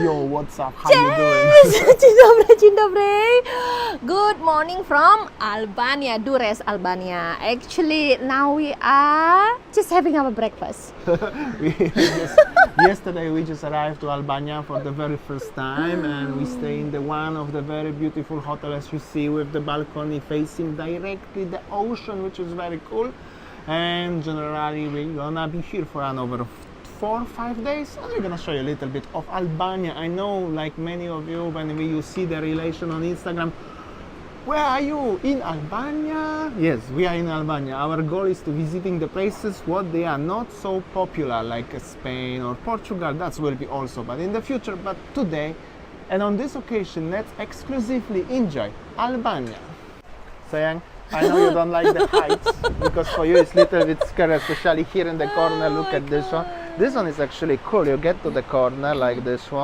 Yo, what's up? How you doing? Dzień dobry, dzień dobry. Good morning from Albania, Dures, Albania. Actually, now we are just having our breakfast. Yesterday we just arrived to Albania for the very first time, and we stay in the one of the very beautiful hotel, as you see, with the balcony facing directly the ocean, which is very cool. And generally we're gonna be here for another 4 or 5 days, and we're gonna show you a little bit of Albania. I know, like many of you, when you see the relation on Instagram, where are you? In Albania? Yes, we are in Albania. Our goal is to visiting the places what they are not so popular, like Spain or Portugal. That will be also, but in the future. But today, and on this occasion, let's exclusively enjoy Albania. Sayang, I know you don't like the heights, because for you it's a little bit scary, especially here in the corner. Look at this one. This one is actually cool. You get to the corner like this one.